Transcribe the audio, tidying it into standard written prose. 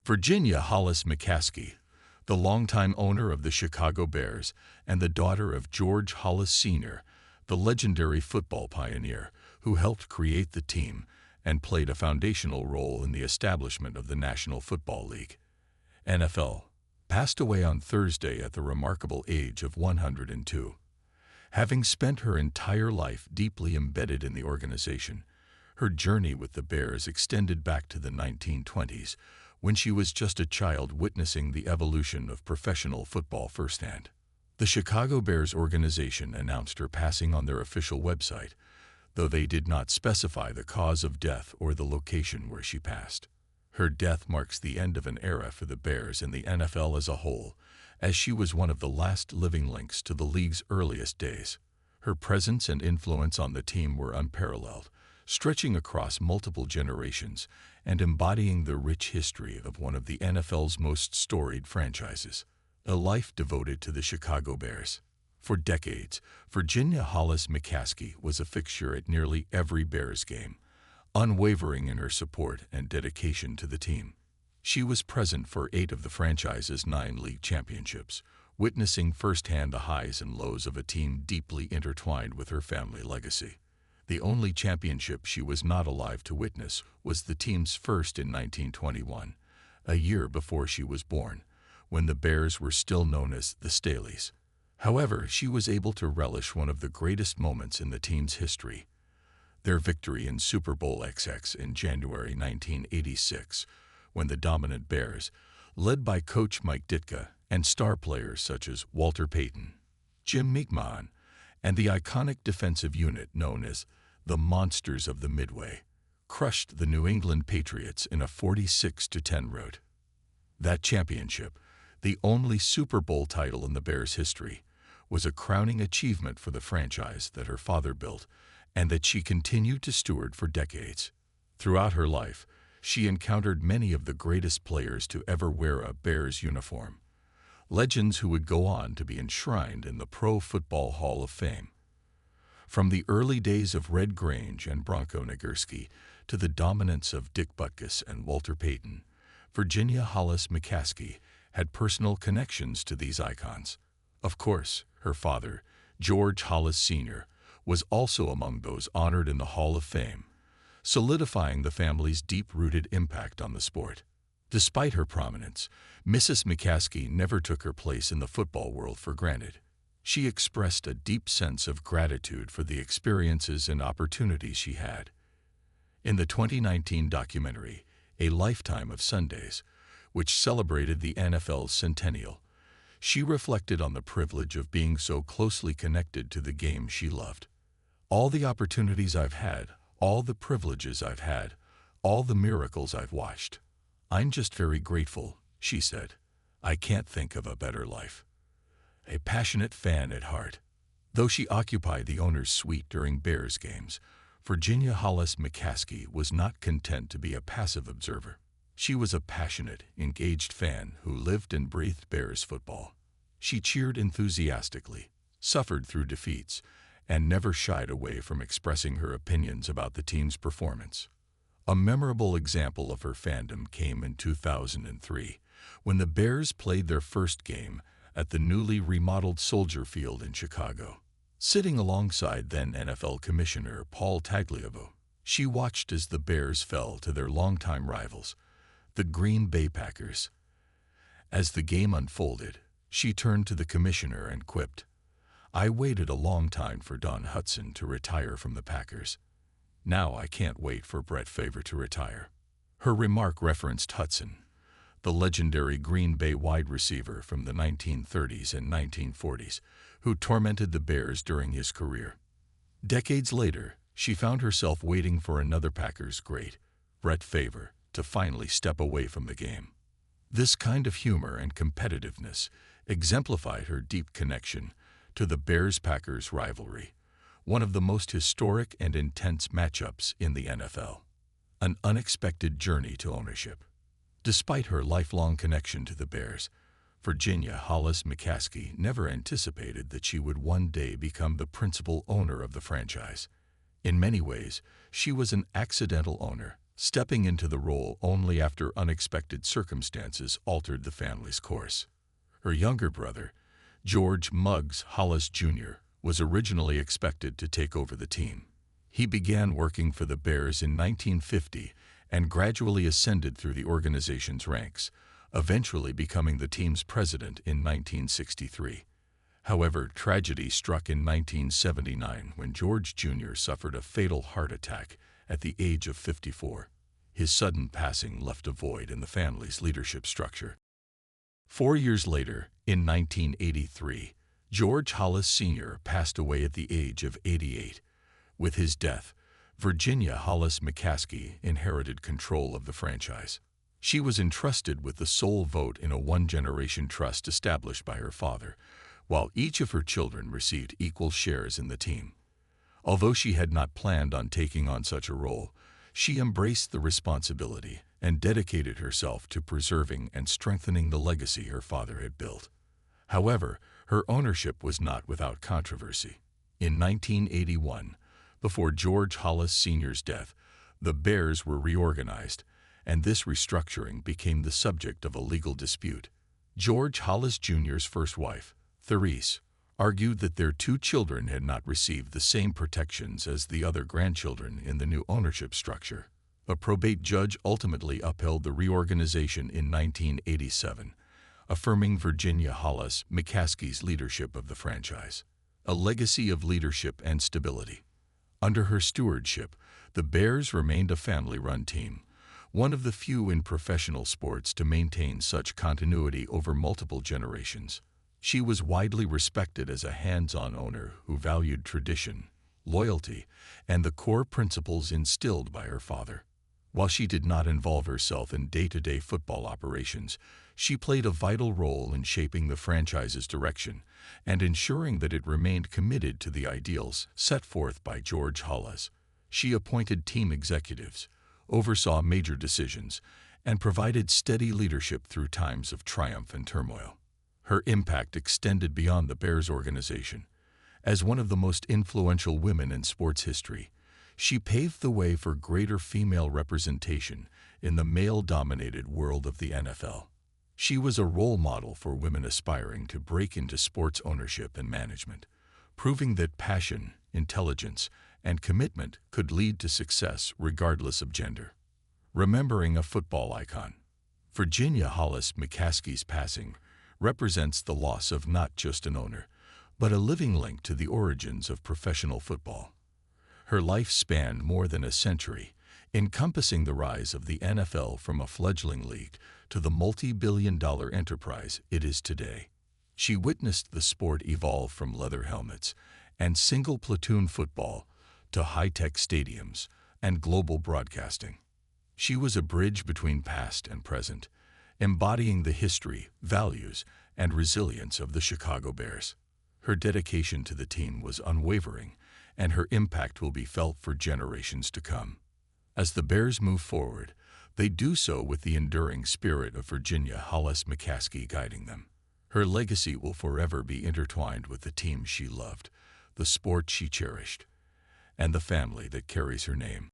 Virginia Halas McCaskey, the longtime owner of the Chicago Bears and the daughter of George Halas Sr., the legendary football pioneer who helped create the team and played a foundational role in the establishment of the National Football League, NFL, passed away on Thursday at the remarkable age of 102. Having spent her entire life deeply embedded in the organization, her journey with the Bears extended back to the 1920s, when she was just a child witnessing the evolution of professional football firsthand. The Chicago Bears organization announced her passing on their official website, though they did not specify the cause of death or the location where she passed. Her death marks the end of an era for the Bears and the NFL as a whole, as she was one of the last living links to the league's earliest days. Her presence and influence on the team were unparalleled, stretching across multiple generations and embodying the rich history of one of the NFL's most storied franchises. A life devoted to the Chicago Bears. For decades, Virginia Halas McCaskey was a fixture at nearly every Bears game, unwavering in her support and dedication to the team. She was present for 8 of the franchise's 9 league championships, witnessing firsthand the highs and lows of a team deeply intertwined with her family legacy. The only championship she was not alive to witness was the team's first in 1921, a year before she was born, when the Bears were still known as the Staleys. However, she was able to relish one of the greatest moments in the team's history, their victory in Super Bowl XX in January 1986, when the dominant Bears, led by coach Mike Ditka and star players such as Walter Payton, Jim McMahon, and the iconic defensive unit known as the Monsters of the Midway, crushed the New England Patriots in a 46-10 rout. That championship, the only Super Bowl title in the Bears' history, was a crowning achievement for the franchise that her father built and that she continued to steward for decades. Throughout her life, she encountered many of the greatest players to ever wear a Bears uniform, legends who would go on to be enshrined in the Pro Football Hall of Fame. From the early days of Red Grange and Bronco Nagurski to the dominance of Dick Butkus and Walter Payton, Virginia Halas McCaskey had personal connections to these icons. Of course, her father, George Halas Sr., was also among those honored in the Hall of Fame, solidifying the family's deep-rooted impact on the sport. Despite her prominence, Mrs. McCaskey never took her place in the football world for granted. She expressed a deep sense of gratitude for the experiences and opportunities she had. In the 2019 documentary, A Lifetime of Sundays, which celebrated the NFL's centennial, she reflected on the privilege of being so closely connected to the game she loved. All the opportunities I've had, all the privileges I've had, all the miracles I've watched. I'm just very grateful, she said. I can't think of a better life. A passionate fan at heart. Though she occupied the owner's suite during Bears games, Virginia Halas McCaskey was not content to be a passive observer. She was a passionate, engaged fan who lived and breathed Bears football. She cheered enthusiastically, suffered through defeats, and never shied away from expressing her opinions about the team's performance. A memorable example of her fandom came in 2003, when the Bears played their first game at the newly remodeled Soldier Field in Chicago. Sitting alongside then NFL Commissioner Paul Tagliabue, she watched as the Bears fell to their longtime rivals, the Green Bay Packers. As the game unfolded, she turned to the commissioner and quipped, "I waited a long time for Don Hutson to retire from the Packers. Now I can't wait for Brett Favre to retire." Her remark referenced Hutson, the legendary Green Bay wide receiver from the 1930s and 1940s, who tormented the Bears during his career. Decades later, she found herself waiting for another Packers great, Brett Favre, to finally step away from the game. This kind of humor and competitiveness exemplified her deep connection to the Bears-Packers rivalry, one of the most historic and intense matchups in the NFL. An unexpected journey to ownership. Despite her lifelong connection to the Bears, Virginia Halas McCaskey never anticipated that she would one day become the principal owner of the franchise. In many ways, she was an accidental owner, stepping into the role only after unexpected circumstances altered the family's course. Her younger brother, George "Muggs" Halas Jr., was originally expected to take over the team. He began working for the Bears in 1950 and gradually ascended through the organization's ranks, eventually becoming the team's president in 1963. However, tragedy struck in 1979 when George Jr. suffered a fatal heart attack at the age of 54. His sudden passing left a void in the family's leadership structure. 4 years later, in 1983, George Halas Sr. passed away at the age of 88. With his death, Virginia Halas McCaskey inherited control of the franchise. She was entrusted with the sole vote in a one-generation trust established by her father, while each of her children received equal shares in the team. Although she had not planned on taking on such a role, she embraced the responsibility and dedicated herself to preserving and strengthening the legacy her father had built. However, her ownership was not without controversy. In 1981, before George Halas Sr.'s death, the Bears were reorganized, and this restructuring became the subject of a legal dispute. George Halas Jr.'s first wife, Staleys, argued that their 2 children had not received the same protections as the other grandchildren in the new ownership structure. A probate judge ultimately upheld the reorganization in 1987, affirming Virginia Halas McCaskey's leadership of the franchise. A legacy of leadership and stability. Under her stewardship, the Bears remained a family-run team, one of the few in professional sports to maintain such continuity over multiple generations. She was widely respected as a hands-on owner who valued tradition, loyalty, and the core principles instilled by her father. While she did not involve herself in day-to-day football operations, she played a vital role in shaping the franchise's direction and ensuring that it remained committed to the ideals set forth by George Halas. She appointed team executives, oversaw major decisions, and provided steady leadership through times of triumph and turmoil. Her impact extended beyond the Bears organization. As one of the most influential women in sports history, she paved the way for greater female representation in the male-dominated world of the NFL. She was a role model for women aspiring to break into sports ownership and management, proving that passion, intelligence, and commitment could lead to success regardless of gender. Remembering a football icon. Virginia Halas McCaskey's passing represents the loss of not just an owner, but a living link to the origins of professional football. Her life spanned more than a century, encompassing the rise of the NFL from a fledgling league to the multi-billion-dollar enterprise it is today. She witnessed the sport evolve from leather helmets and single-platoon football to high-tech stadiums and global broadcasting. She was a bridge between past and present, embodying the history, values, and resilience of the Chicago Bears. Her dedication to the team was unwavering, and her impact will be felt for generations to come. As the Bears move forward, they do so with the enduring spirit of Virginia Halas McCaskey guiding them. Her legacy will forever be intertwined with the team she loved, the sport she cherished, and the family that carries her name.